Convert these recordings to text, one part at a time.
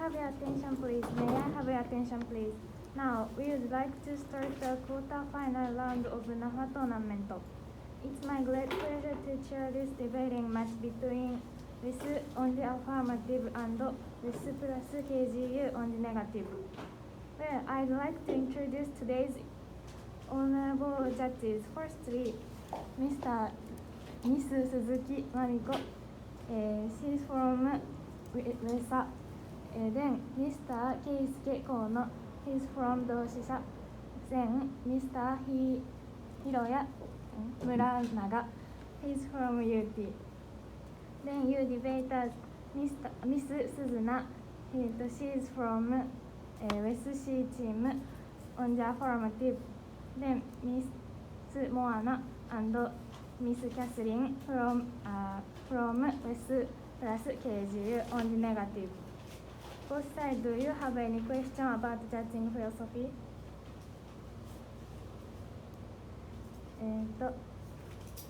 have your attention, please? May I have your attention, please? Now, we would like to start the quarter-final round of NAFAT tournament. It's my great pleasure to chair this debating match between WESS on the affirmative and WESS+KGU on the negative. Well, I'd like to introduce today's honorable judges. Firstly, Miss Suzuki Mariko. She's from WESS. Then Mr. Keisuke Kono. He's from Doshisha. Then Mr. Hiroya Muranaga. He's from UT. Then you debaters, Miss Suzuna. She's from WESS-C team on the affirmative. Then Miss Moana and Miss Catherine from WESS+KGU on the negative. Both sides, do you have any question about judging philosophy?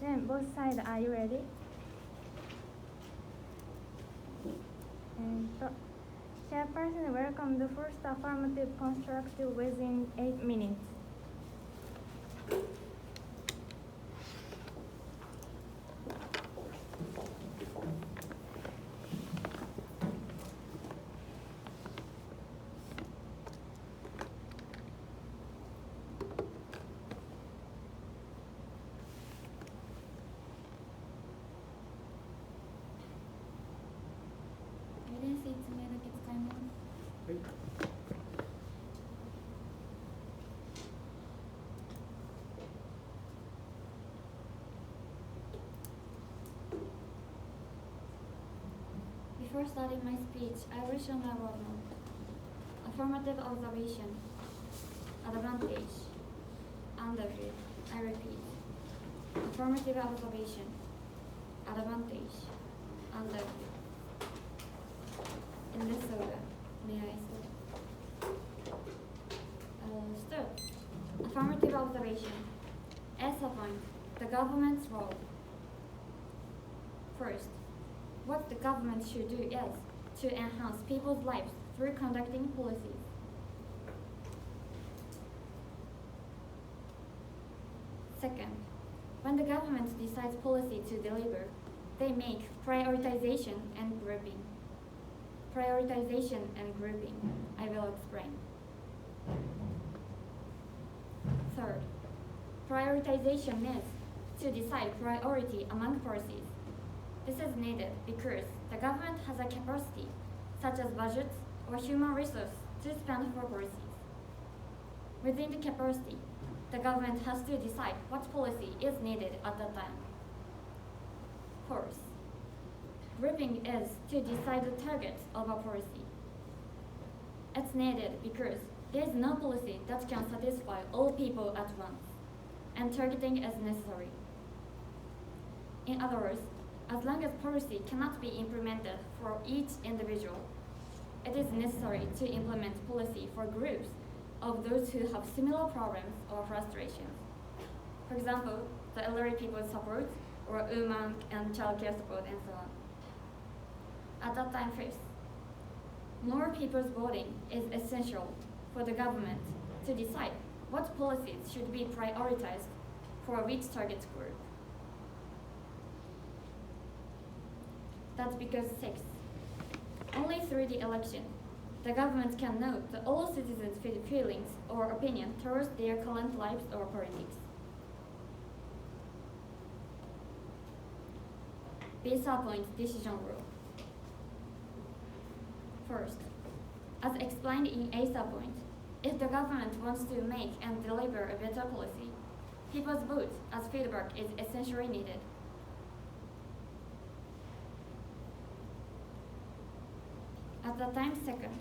Then both sides, are you ready? Chairperson, welcome the first affirmative constructive within 8 minutes. Before starting my speech, I will show my role model. Affirmative observation, advantage, underview. I repeat. Affirmative observation, advantage, underview. In this order, may I start? Affirmative observation. As a point, the government's role. First, what the government should do is to enhance people's lives through conducting policies. Second, when the government decides policy to deliver, they make prioritization and grouping. Prioritization and grouping, I will explain. Third, prioritization is to decide priority among policies. This is needed because the government has a capacity, such as budgets or human resources, to spend for policies. Within the capacity, the government has to decide what policy is needed at that time. Fourth, grouping is to decide the targets of a policy. It's needed because there is no policy that can satisfy all people at once, and targeting is necessary. In other words, as long as policy cannot be implemented for each individual, it is necessary to implement policy for groups of those who have similar problems or frustrations. For example, the elderly people's support, or women and child care support, and so on. At that time, first, more people's voting is essential for the government to decide what policies should be prioritized for which target group. That's because sixth, only through the election, the government can know all citizens' feelings or opinion towards their current lives or politics. Visa point decision rule. First, as explained in ASA point, if the government wants to make and deliver a better policy, people's vote as feedback is essentially needed. At the time second,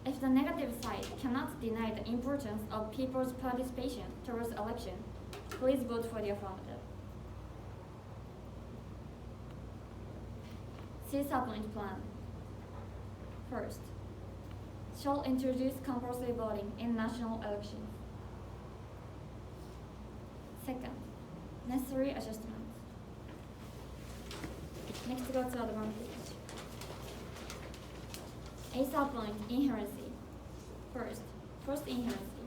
if the negative side cannot deny the importance of people's participation towards election, please vote for the affirmative. CSA point plan. First, shall introduce compulsory voting in national elections. Second, necessary adjustments. Next, go to advantage. ASAP point inherency. First inherency.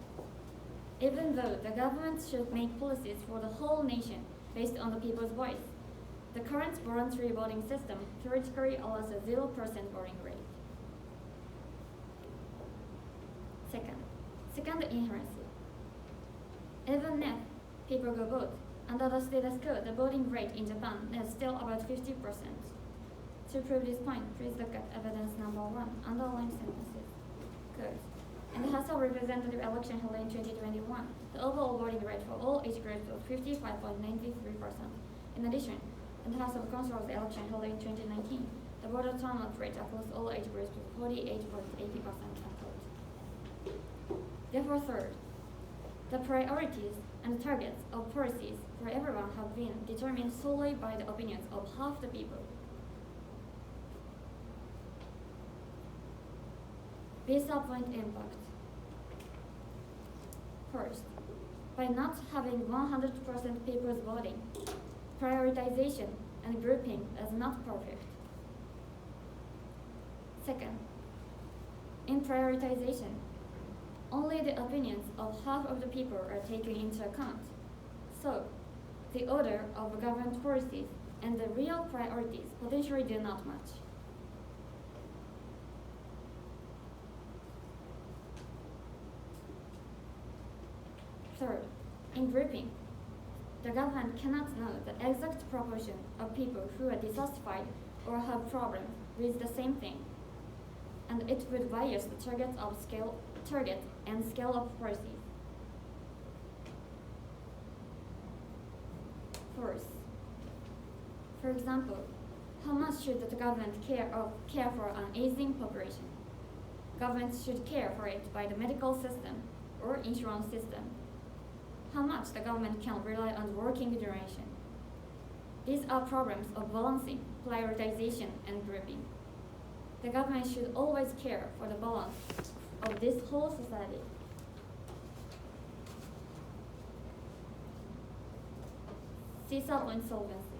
Even though the government should make policies for the whole nation based on the people's voice, the current voluntary voting system theoretically allows a 0% voting rate. Second inherency. Even if people go vote, under the status quo, the voting rate in Japan is still about 50%. To prove this point, please look at evidence number 1, underlined sentences. Good. In the House of Representative election held in 2021, the overall voting rate for all age groups was 55.93%. In addition, in the House of Councilors election held in 2019, the voter turnout rate across all age groups was 48.80%. Therefore, third, the priorities and targets of policies for everyone have been determined solely by the opinions of half the people. Visa point impact. First, by not having 100% people's voting, prioritization and grouping is not perfect. Second, in prioritization, only the opinions of half of the people are taken into account. So, the order of government policies and the real priorities potentially do not match. Third, in grouping, the government cannot know the exact proportion of people who are dissatisfied or have problems with the same thing, and it would bias the target and scale of policies. Fourth, for example, how much should the government care for an aging population? Government should care for it by the medical system or insurance system. How much the government can rely on working duration. These are problems of balancing, prioritization, and grouping. The government should always care for the balance of this whole society. Visa point solvency.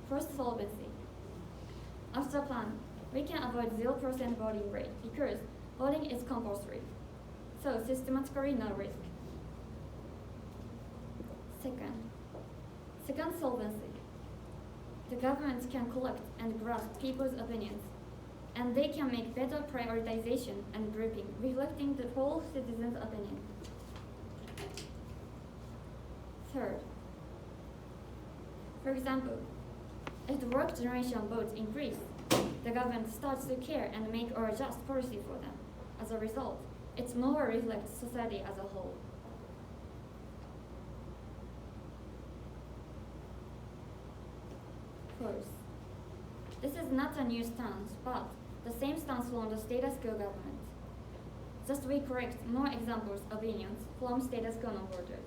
First solvency. After plan, we can avoid 0% voting rate because voting is compulsory. So systematically no risk. Second solvency. The government can collect and grasp people's opinions, and they can make better prioritization and grouping, reflecting the whole citizen's opinion. Third, for example, if the work generation votes increase, the government starts to care and make or adjust policy for them. As a result, it more reflects society as a whole. Fourth, this is not a new stance, but the same stance from the status quo government. Just we correct more examples of opinions from status quo non-voters.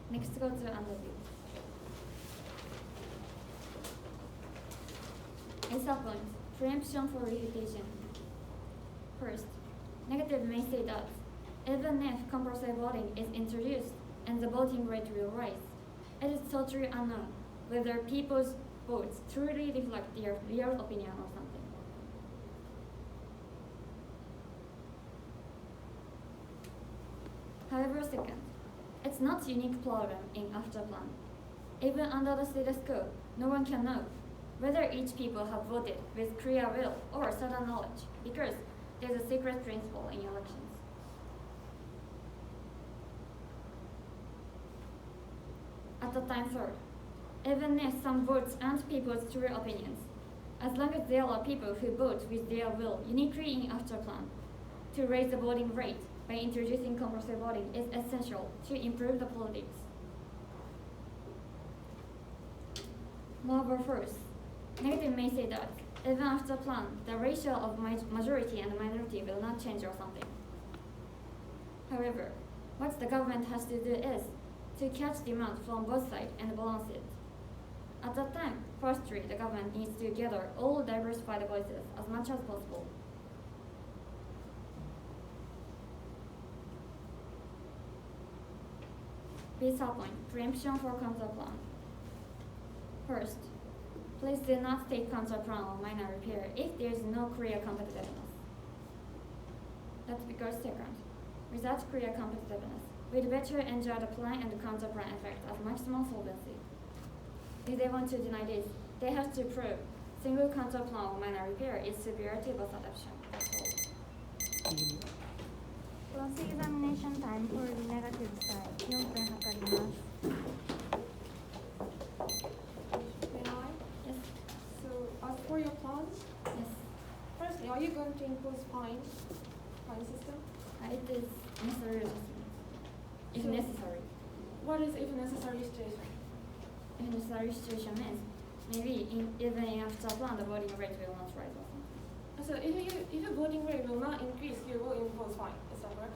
Next, go to underview. ASAP points. Preemption for refutation. First, negative may say that even if compulsory voting is introduced and the voting rate will rise, it is totally unknown whether people's votes truly reflect their real opinion or something. However, second, it's not a unique problem in after plan. Even under the status quo, no one can know whether each people have voted with clear will or sudden knowledge, because there's a secret principle in elections. At the time, third, even if some votes aren't people's true opinions, as long as there are people who vote with their will uniquely in after plan, to raise the voting rate by introducing compulsory voting is essential to improve the politics. Moreover, first, negative may say that even after plan, the ratio of majority and minority will not change or something. However, what the government has to do is to catch demand from both sides and balance it. At that time, firstly, the government needs to gather all diversified voices as much as possible. Visa point, preemption for counter plan. First, Please do not state counter plan or minor repair if there is no clear competitiveness. That's because second, without clear competitiveness, we'd better enjoy the plan and counter plan effect as maximum solvency. If they want to deny this, they have to prove single counter plan or minor repair is superior to both adoption. That's all. Cross-examination time for the negative side. 4分測ります。May I? Yes. So, as for your plans, Yes. firstly, are you going to impose fine system? It is necessary adjustment. If So- necessary. What is if necessary situation? If necessary situation means maybe even after plan the voting rate will not rise or something. So if your voting rate will not increase, you will impose fine. Is that correct?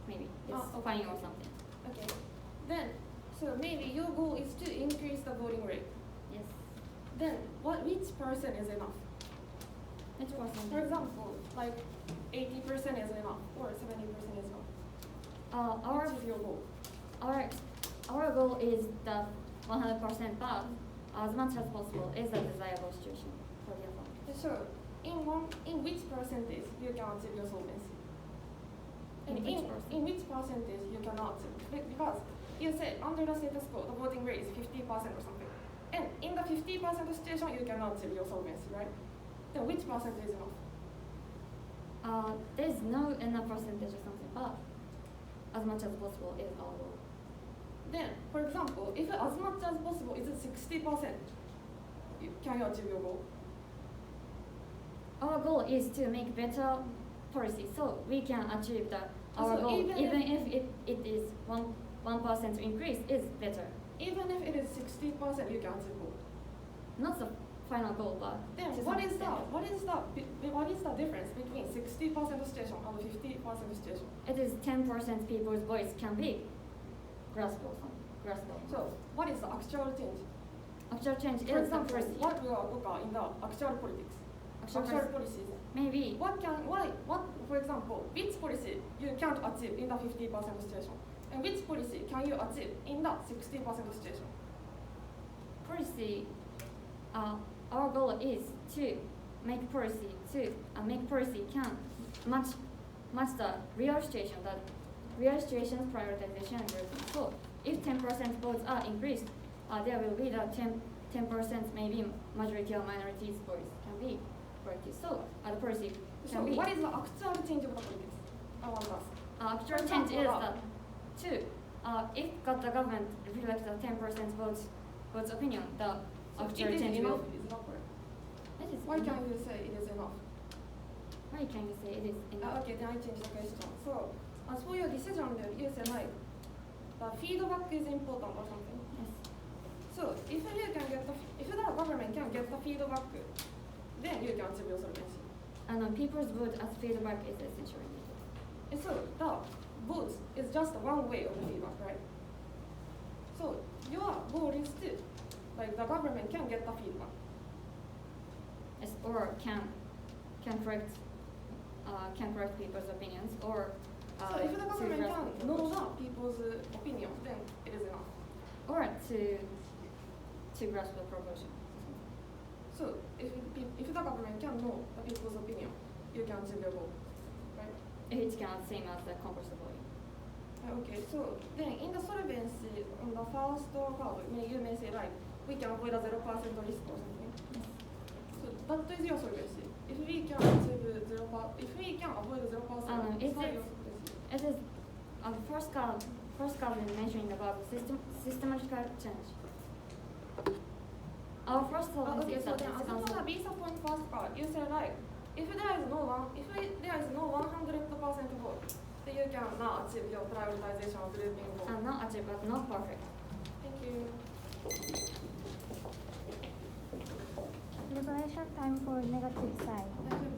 Maybe it's Okay. fine or something. Okay. Then, so maybe your goal is to increase the voting rate. Yes. Then, which percent is enough? Which percent? For example, like 80% is enough or 70% is enough. What is your goal? Our goal is the 100%, but as much as possible is a desirable situation for the account. So, in which percentage you can achieve your solvency? And In which percent? in which percentage you cannot achieve? Because you said under the status quo, the voting rate is 50% or something. And in the 50% situation, you cannot achieve your solvency, right? Then which percentage is enough? There's no enough percentage or something, but as much as possible is our goal. Then, for example, if as much as possible is 60%, can you achieve your goal? Our goal is to make better policy so we can achieve our So goal. even Even if it is 1% increase is better. Even if it is 60%, you can achieve goal. Not the final goal, but Then to what some is extent. the difference between 60% situation and 50% situation? It is 10% people's voice can be graspable. So what is the actual change? Actual change For is the example, policy. what will occur in the actual politics? Actual Actual policy. policies. Maybe For example, which policy you can't achieve in the 50% situation? And which policy can you achieve in the 60% situation? policy. Our goal is to make policy can match the real situation. That real situation's prioritization and everything. So if 10% votes are increased, there will be the 10% maybe majority or minorities voice can be corrected. So the policy So can be. what is the actual change of the politics? I want to ask. Actual For change is example, that if the government reflects the 10% votes opinion, the So actual it is change enough, will. it is not correct. It is Why enough. can't you say it is enough? Why can you say it is enough? Okay, then I change the question. So, as for your decision, you say like, the feedback is important or something. Yes. So, if the government can get the feedback, then you can achieve your solvency. And people's vote as feedback is essentially needed. And so, the vote is just one way of the feedback, right? So, your goal is to, like, the government can get the feedback. Yes, or can correct people's opinions, or So, if the to government grasp can the know proposal. the people's opinion, then it is enough. or to grasp the proposal. So, if the government can know the people's opinion, you can achieve your goal, right? It cannot same as the compulsory voting. Okay, so then in the solvency, on the first card, you may say like, we can avoid a 0% risk or something. So that is your solvency. If we can achieve if we can avoid 0%, Is not it- your solvency. It is first card is mentioning about systematical change. Our first solvency Okay, is so that then it's as for the constant. visa point first card, you say like, if there is no 100% vote, then you can now achieve your prioritization of grouping goal. Not achieved, but not perfect. Thank you. Deliberation time for negative side.